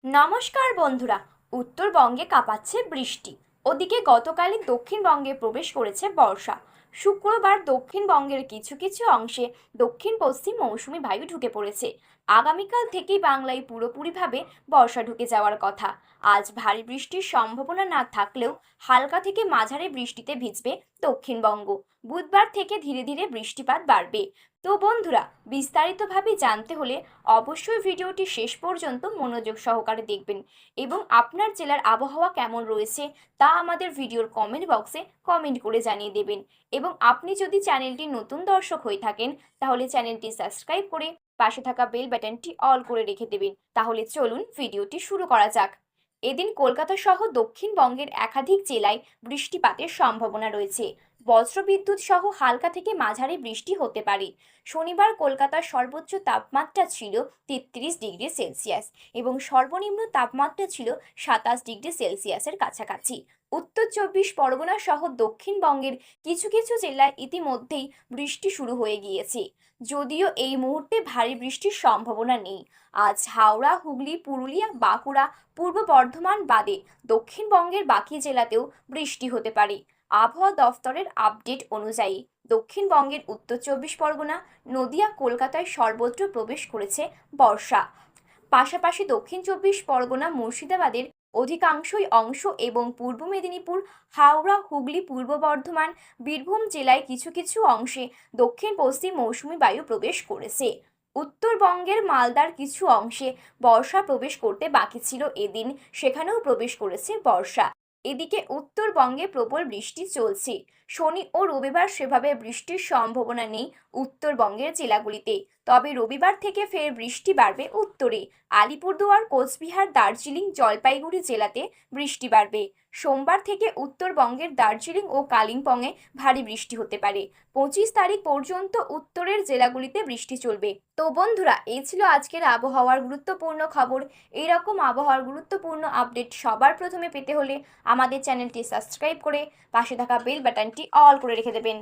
নমস্কার বন্ধুরা। উত্তরবঙ্গে কাঁপাচ্ছে বৃষ্টি, ওদিকে গতকালই দক্ষিণবঙ্গে প্রবেশ করেছে বর্ষা। শুক্রবার দক্ষিণবঙ্গের কিছু কিছু অংশে দক্ষিণ পশ্চিম মৌসুমি বায়ু ঢুকে পড়েছে। আগামীকাল থেকেই বাংলায় পুরোপুরিভাবে বর্ষা ঢুকে যাওয়ার কথা। আজ ভারী বৃষ্টির সম্ভাবনা না থাকলেও হালকা থেকে মাঝারি বৃষ্টিতে ভিজবে দক্ষিণবঙ্গ। বুধবার থেকে ধীরে ধীরে বৃষ্টিপাত বাড়বে। তো বন্ধুরা, বিস্তারিতভাবে জানতে হলে অবশ্যই ভিডিওটি শেষ পর্যন্ত মনোযোগ সহকারে দেখবেন এবং আপনার জেলার আবহাওয়া কেমন রয়েছে তা আমাদের ভিডিওর কমেন্ট বক্সে কমেন্ট করে জানিয়ে দেবেন। এবং আপনি যদি চ্যানেলটি নতুন দর্শক হয়ে থাকেন তাহলে চ্যানেলটি সাবস্ক্রাইব করে পাশে থাকা বেল বাটনটি অল করে রেখে দেবেন। তাহলে চলুন ভিডিওটি শুরু করা যাক। এদিন কলকাতা সহ দক্ষিণবঙ্গের একাধিক জেলায় বৃষ্টিপাতের সম্ভাবনা রয়েছে। বজ্রবিদ্যুৎ সহ হালকা থেকে মাঝারি বৃষ্টি হতে পারে। শনিবার কলকাতার সর্বোচ্চ তাপমাত্রা ছিল 33 ডিগ্রি সেলসিয়াস এবং সর্বনিম্ন তাপমাত্রা ছিল 27 ডিগ্রি সেলসিয়াসের কাছাকাছি। উত্তর চব্বিশ পরগনা সহ দক্ষিণবঙ্গের কিছু কিছু জেলায় ইতিমধ্যেই বৃষ্টি শুরু হয়ে গিয়েছে, যদিও এই মুহূর্তে ভারী বৃষ্টির সম্ভাবনা নেই। আজ হাওড়া, হুগলি, পুরুলিয়া, বাঁকুড়া, পূর্ব বর্ধমান বাদে দক্ষিণবঙ্গের বাকি জেলাতেও বৃষ্টি হতে পারে। আবহাওয়া দফতরের আপডেট অনুযায়ী দক্ষিণবঙ্গের উত্তর চব্বিশ পরগনা, নদিয়া, কলকাতায় সর্বত্র প্রবেশ করেছে বর্ষা। পাশাপাশি দক্ষিণ চব্বিশ পরগনা, মুর্শিদাবাদের অধিকাংশই অংশ এবং পূর্ব মেদিনীপুর, হাওড়া, হুগলি, পূর্ব বর্ধমান, বীরভূম জেলায় কিছু কিছু অংশে দক্ষিণ পশ্চিম মৌসুমি বায়ু প্রবেশ করেছে। উত্তরবঙ্গের মালদার কিছু অংশে বর্ষা প্রবেশ করতে বাকি ছিল এদিন, সেখানেও প্রবেশ করেছে বর্ষা। এদিকে উত্তরবঙ্গে প্রবল বৃষ্টি চলছে। শনি ও রবিবার সেভাবে বৃষ্টির সম্ভাবনা নেই উত্তরবঙ্গের জেলাগুলিতে, তবে রবিবার থেকে ফের বৃষ্টি বাড়বে উত্তরে। আলিপুরদুয়ার, কোচবিহার, দার্জিলিং, জলপাইগুড়ি জেলাতে বৃষ্টি বাড়বে। সোমবার থেকে উত্তরবঙ্গের দার্জিলিং ও কালিম্পংয়ে ভারী বৃষ্টি হতে পারে। 25 তারিখ পর্যন্ত উত্তরের জেলাগুলিতে বৃষ্টি চলবে। তো বন্ধুরা, এই ছিল আজকের আবহাওয়ার গুরুত্বপূর্ণ খবর। এইরকম আবহাওয়ার গুরুত্বপূর্ণ আপডেট সবার প্রথমে পেতে হলে আমাদের চ্যানেলটি সাবস্ক্রাইব করে পাশে থাকা বেল বাটনটি অল করে রেখে দেবেন।